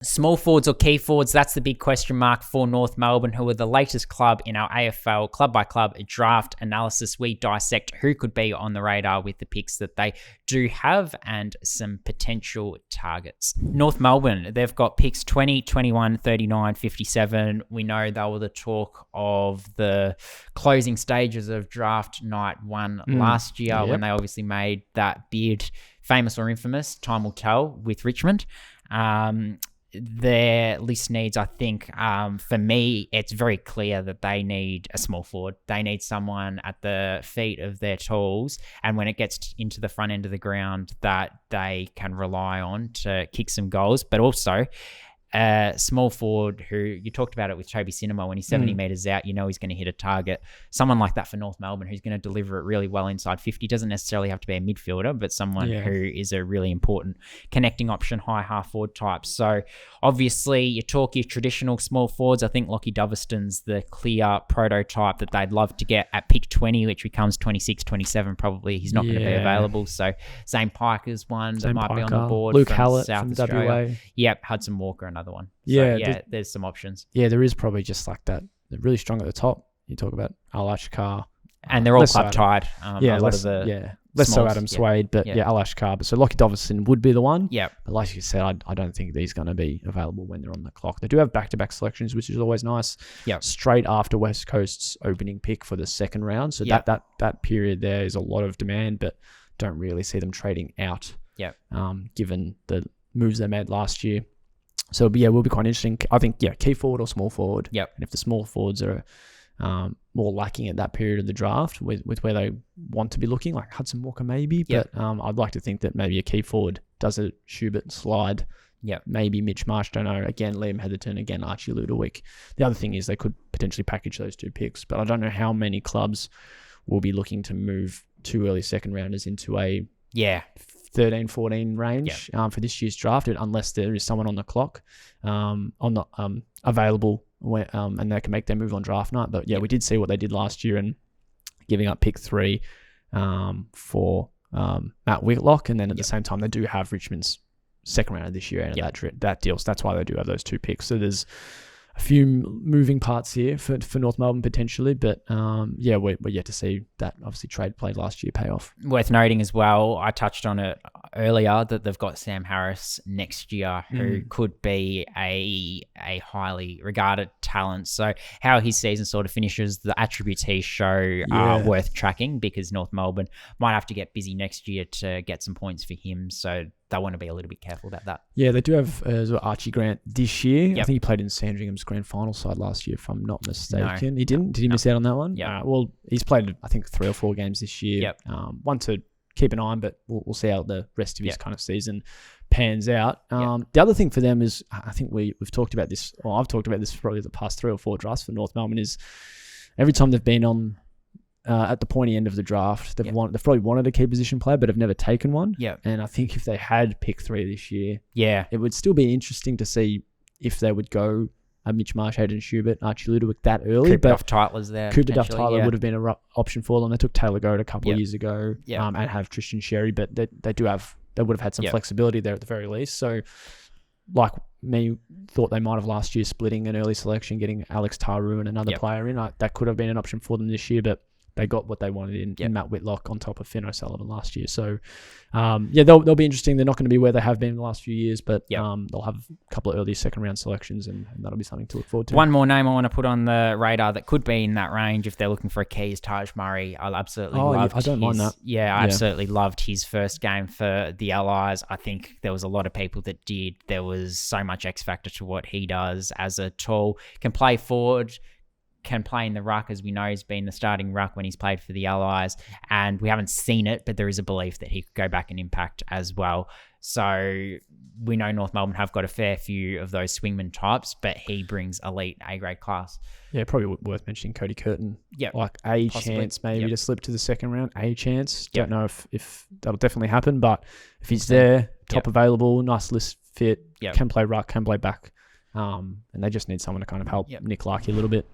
Small forwards or key forwards, that's the big question mark for North Melbourne, who are the latest club in our AFL club-by-club draft analysis. We dissect who could be on the radar with the picks that they do have and some potential targets. North Melbourne, they've got picks 20, 21, 39, 57. We know they were the talk of the closing stages of draft night 1 last year when they obviously made that bid, famous or infamous, time will tell, with Richmond. Their list needs, I think, for me, it's very clear that they need a small forward. They need someone at the feet of their tools, and when it gets into the front end of the ground, that they can rely on to kick some goals, but also small forward who, you talked about it with Toby Cinema, when he's 70 metres out, you know he's going to hit a target. Someone like that for North Melbourne who's going to deliver it really well inside 50. Doesn't necessarily have to be a midfielder, but someone who is a really important connecting option, high half forward type. So obviously you talk your traditional small forwards. I think Lockie Doverston's the clear prototype that they'd love to get at pick 20, which becomes 26, 27 probably. He's not going to be available. So Zane Piker's one that might be on the board. Luke from Hallett South from Australia. WA. Yep, Hudson Walker, another one. So, there's some options. Yeah, there is probably just like that. They're really strong at the top. You talk about Al Ashkar. And they're all club tied. Less so Adam Swade, but Al Ashkar. But so Lockie Doverson would be the one. Yeah. But like you said, I don't think these going to be available when they're on the clock. They do have back-to-back selections, which is always nice. Yeah. Straight after West Coast's opening pick for the second round. So that period there is a lot of demand, but don't really see them trading out. Yeah. Given the moves they made last year. So, will be quite interesting. I think, key forward or small forward. Yep. And if the small forwards are more lacking at that period of the draft with where they want to be looking, like Hudson Walker maybe, but I'd like to think that maybe a key forward does a Schubert slide. Maybe Mitch Marsh, don't know. Again, Liam Heatherton, again, Archie Ludowick. The other thing is they could potentially package those two picks, but I don't know how many clubs will be looking to move two early second rounders into a 13, 14 range for this year's draft, unless there is someone on the clock available and they can make their move on draft night. But we did see what they did last year and giving up pick 3 for Matt Whitlock, and then at the same time they do have Richmond's second rounder this year and that deal. So that's why they do have those two picks. So there's a few moving parts here for North Melbourne potentially, but we're yet to see that obviously trade played last year pay off. Worth noting as well, I touched on it earlier, that they've got Sam Harris next year, who could be a highly regarded talent. So how his season sort of finishes, the attributes he show are worth tracking, because North Melbourne might have to get busy next year to get some points for him. So they want to be a little bit careful about that. Yeah, they do have Archie Grant this year. I think he played in Sandringham's grand final side last year, if I'm not mistaken. No. He didn't? Did he miss out on that one? Yeah. Well, he's played, I think, 3 or 4 games this year. One to keep an eye on, but we'll see how the rest of his kind of season pans out. The other thing for them is, I think we've talked about this, or I've talked about this for probably the past 3 or 4 drafts for North Melbourne, is every time they've been on at the pointy end of the draft, they've probably wanted a key position player, but have never taken one. And I think if they had pick 3 this year, it would still be interesting to see if they would go Mitch Marsh, Hayden Schubert, Archie Ludowick that early. Cooper Duff Tyler's there. Cooper Duff Tyler would have been an option for them. They took Taylor Goad a couple of years ago and have Tristan Sherry, but they would have had some flexibility there at the very least. So, like me, thought they might have last year splitting an early selection, getting Alex Taru and another player in. That could have been an option for them this year, but they got what they wanted in Matt Whitlock on top of Finn O'Sullivan last year. So, they'll be interesting. They're not going to be where they have been in the last few years, but they'll have a couple of early second round selections, and that'll be something to look forward to. One more name I want to put on the radar that could be in that range if they're looking for a key is Taj Murray. I absolutely loved I don't mind that. Yeah, I absolutely loved his first game for the Allies. I think there was a lot of people that did. There was so much X factor to what he does as a tall, can play forward, can play in the ruck, as we know he's been the starting ruck when he's played for the Allies, and we haven't seen it, but there is a belief that he could go back and impact as well. So we know North Melbourne have got a fair few of those swingman types, but he brings elite A-grade class. Yeah, probably worth mentioning Cody Curtin. Like possibly. Chance maybe to slip to the second round. A chance. Don't know if that'll definitely happen, but if he's there, top available, nice list fit, can play ruck, can play back, and they just need someone to kind of help Nick Larkey a little bit.